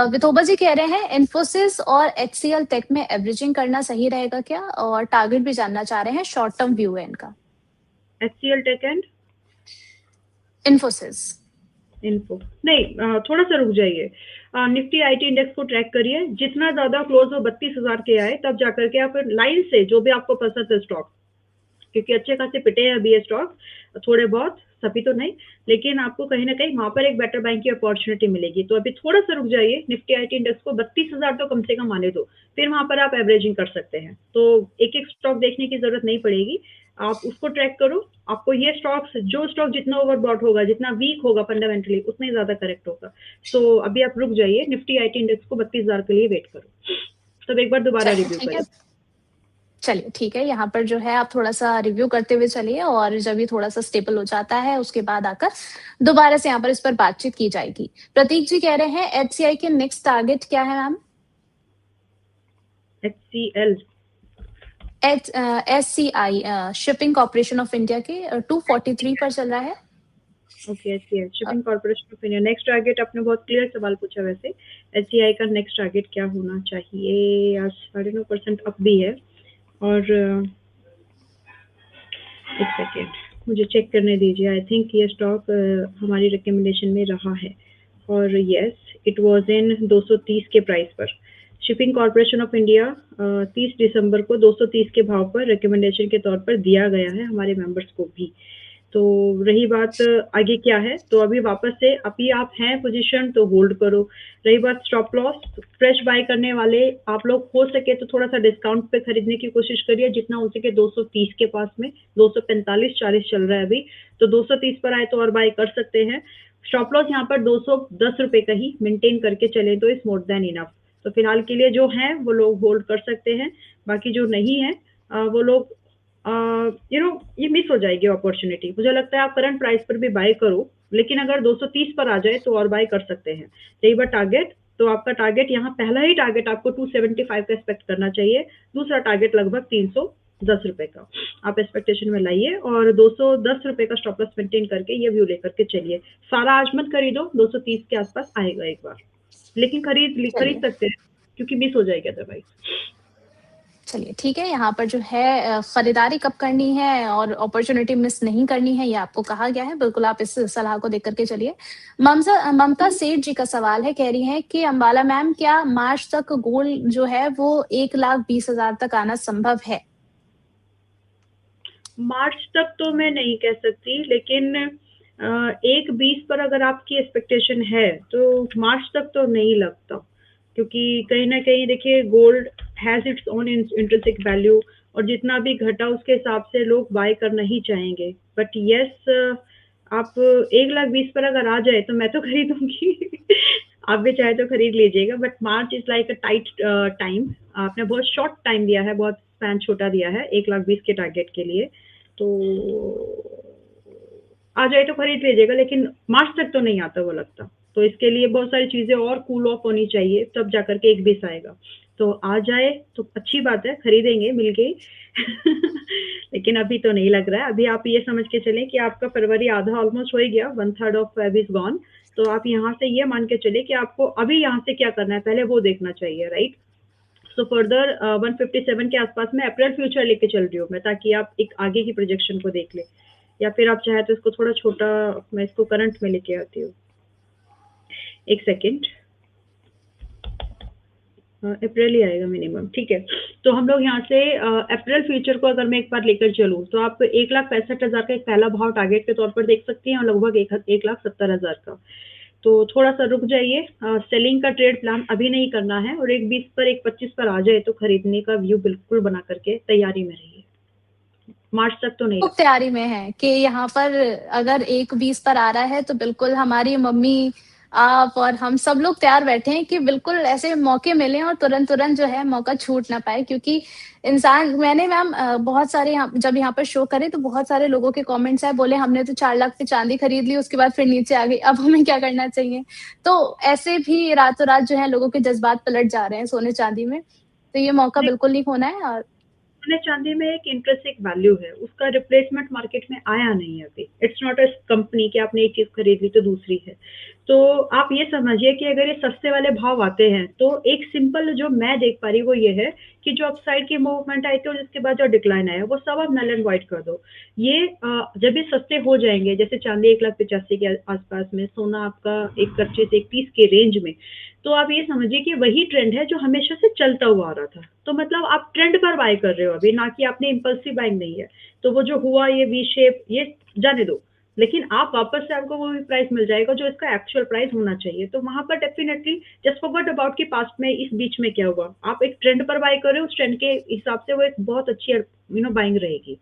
वितोबा जी कह रहे हैं इन्फोसिस और एचसीएल टेक में एवरेजिंग करना सही रहेगा क्या? और टारगेट भी जानना चाह रहे हैं, शॉर्ट टर्म व्यू है इनका। HCL tech and Infosys. Info नहीं, थोड़ा सा रुक जाइए। निफ्टी आईटी इंडेक्स को ट्रैक करिए, जितना ज्यादा क्लोज हो 32,000 के आए तब जाकर के आप लाइन से जो भी आपको पसंद है स्टॉक, क्योंकि अच्छे खासे पिटे हैं अभी ये स्टॉक, थोड़े बहुत, सभी तो नहीं, लेकिन आपको कहीं ना कहीं वहां पर एक बेटर बाइंग की अपॉर्चुनिटी मिलेगी। तो अभी थोड़ा सा रुक जाइए, निफ्टी आईटी इंडेक्स को 32,000 तो कम से कम आने दो, फिर वहां पर आप एवरेजिंग कर सकते हैं। तो एक एक स्टॉक देखने की जरूरत नहीं पड़ेगी, आप उसको ट्रैक करो। आपको ये स्टॉक्स, जो स्टॉक जितना ओवरबॉट होगा, जितना वीक होगा फंडामेंटली, उतना ही ज्यादा करेक्ट होगा। सो अभी आप रुक जाइए, निफ्टी आईटी इंडेक्स को 32,000 के लिए वेट करो, तब एक बार दोबारा चलिए रिव्यू ठीक है। करें। चलिए ठीक है, यहाँ पर जो है आप थोड़ा-सा रिव्यू करते हुए चलिए और जब ये थोड़ा-सा स्टेबल हो जाता है, उसके बाद आकर दोबारा से यहाँ पर इस पर बातचीत की जाएगी। प्रतीक जी कह रहे हैं एचसीआई के नेक्स्ट टारगेट क्या है ma'am? HCL SCI shipping corporation of India के 243 पर चल रहा है। Okay, HCL shipping corporation of India next target, आपने बहुत क्लियर सवाल पूछा। वैसे HCI का नेक्स्ट टारगेट क्या होना चाहिए? आज 9.5% अप भी है, और एक सेकेंड मुझे चेक करने दीजिए। आई थिंक ये स्टॉक हमारी रिकमेंडेशन में रहा है, और यस इट वाज इन 230 के प्राइस पर। शिपिंग कॉर्पोरेशन ऑफ इंडिया 30 दिसंबर को 230 के भाव पर रिकमेंडेशन के तौर पर दिया गया है हमारे मेंबर्स को भी। तो रही बात आगे क्या है, तो अभी वापस से अभी आप हैं पोजीशन तो होल्ड करो। रही बात स्टॉप लॉस, फ्रेश बाय करने वाले आप लोग हो सके तो थोड़ा सा डिस्काउंट पे खरीदने की कोशिश करिए, जितना हो सके 230 के पास में। 245-40 चल रहा है अभी, तो 230 पर आए तो और बाय कर सकते हैं। स्टॉप लॉस यहाँ पर 210 रुपए का ही मेंटेन करके चले तो इज मोर देन इनफ। तो फिलहाल के लिए जो है वो लोग होल्ड कर सकते हैं, बाकी जो नहीं है वो लोग ये मिस हो जाएगी अपॉर्चुनिटी। मुझे लगता है आप करंट प्राइस पर भी बाय करो, लेकिन अगर 230 पर आ जाए तो और बाय कर सकते हैं। रही बात टारगेट, तो आपका टारगेट यहाँ पहला ही टारगेट आपको 275 का एक्सपेक्ट करना चाहिए, दूसरा टारगेट लगभग 310 रुपए का आप एक्सपेक्टेशन में लाइए, और 210 रुपए का स्टॉप लॉस मेंटेन करके ये व्यू लेकर के चलिए। सारा आज मत खरीदो, 230 के आसपास आएगा एक बार, लेकिन खरीद चलिए सकते हैं, क्योंकि मिस हो जाएगी अदरवाइज। चलिए ठीक है, यहाँ पर जो है खरीदारी कब करनी है और अपॉर्चुनिटी मिस नहीं करनी है, ये आपको कहा गया है। बिल्कुल आप इस सलाह को देख कर के चलिए। ममता सेठ जी का सवाल है, कह रही हैं कि अंबाला मैम क्या मार्च तक गोल्ड जो है वो 1,20,000 तक आना संभव है? मार्च तक तो मैं नहीं कह सकती, लेकिन 1.20 पर अगर आपकी एक्सपेक्टेशन है तो मार्च तक तो नहीं लगता, क्योंकि कहीं ना कहीं देखिए gold has its own intrinsic value, और जितना भी घटा उसके हिसाब से लोग बाय करना ही चाहेंगे। बट यस, आप 1,20,000 पर अगर आ जाए तो मैं तो खरीदूंगी। आप भी चाहे तो खरीद लीजिएगा, but March is like a tight time. आपने बहुत शॉर्ट टाइम दिया है, बहुत स्पैन छोटा दिया है 1,20,000 के टारगेट के लिए। तो आ जाए तो खरीद लीजिएगा, लेकिन मार्च तक तो नहीं आता वो लगता। तो इसके लिए बहुत सारी चीजें और कूल ऑफ होनी चाहिए, तब जाकर के 1,20 आएगा। तो आ जाए तो अच्छी बात है, खरीदेंगे, मिल गई। लेकिन अभी तो नहीं लग रहा है। अभी आप ये समझ के चलें कि आपका फरवरी आधा ऑलमोस्ट हो ही गया, 1/3 ऑफ फेब इज गॉन। तो आप यहाँ से ये मान के चले कि आपको अभी यहाँ से क्या करना है, पहले वो देखना चाहिए, राइट। सो फर्दर 157 के आसपास में अप्रैल फ्यूचर लेके चल रही हूँ मैं, ताकि आप एक आगे की प्रोजेक्शन को देख ले, या फिर आप चाहे तो इसको थोड़ा छोटा, मैं इसको करंट में लेके आती हूँ। एक सेकेंड, अप्रैल ही आएगा मिनिमम, ठीक है। तो हम लोग यहाँ से अप्रैल फ्यूचर को अगर मैं एक बार लेकर चलूँ तो आप 1,65,000 का एक पहला भाव टारगेट के तौर पर देख सकती हैं, और लगभग 1,70,000 का। तो थोड़ा सा रुक जाइए, सेलिंग का ट्रेड प्लान अभी नहीं करना है, और 1,20 पर 1,25 पर आ जाए तो खरीदने का व्यू बिल्कुल बना करके तैयारी में रहिए। मार्च तक तो नहीं खूब लगता। तैयारी में है कि यहाँ पर अगर 1,20 पर आ रहा है तो बिल्कुल हमारी मम्मी, आप और हम सब लोग तैयार बैठे हैं कि बिल्कुल ऐसे मौके मिले और तुरंत-तुरंत जो है मौका छूट ना पाए, क्योंकि इंसान मैंने मैम बहुत सारे जब यहाँ पर शो करे तो बहुत सारे लोगों के कमेंट्स आए, बोले हमने तो 4 लाख पे चांदी खरीद ली, उसके बाद फिर नीचे आ गई, अब हमें क्या करना चाहिए? तो ऐसे भी रातों-रात जो है लोगों के जज़्बात पलट जा रहे हैं सोने-चांदी में, तो ये मौका नहीं, बिल्कुल नहीं खोना है। और सोने चांदी में एक इंट्रिंसिक वैल्यू है, उसका रिप्लेसमेंट मार्केट में आया नहीं है अभी। इट्स नॉट अ कंपनी कि आपने एक चीज खरीद ली तो दूसरी है। तो आप ये समझिए कि अगर ये सस्ते वाले भाव आते हैं तो एक सिंपल जो मैं देख पा रही वो ये है कि जो अपसाइड की मूवमेंट आई थी और जिसके बाद जो डिक्लाइन आया वो सब आप नल एंड वाइट कर दो। ये जब ये सस्ते हो जाएंगे, जैसे चांदी 1,85,000 के आसपास में, सोना आपका 1,25,000 1,30,000 के रेंज में, तो आप ये समझिए कि वही ट्रेंड है जो हमेशा से चलता हुआ आ रहा था। तो मतलब आप ट्रेंड पर बाय कर रहे हो अभी, ना कि आपने इम्पल्सिव बाइंग नहीं है। तो वो जो हुआ ये वी शेप, ये जाने दो, लेकिन आप वापस से आपको वो भी प्राइस मिल जाएगा जो इसका एक्चुअल प्राइस होना चाहिए। तो वहां पर डेफिनेटली जस्ट फॉरगेट अबाउट कि पास्ट में इस बीच में क्या हुआ, आप एक ट्रेंड पर बाय कर रहे हो, उस ट्रेंड के हिसाब से वो एक बहुत अच्छी बाइंग रहेगी।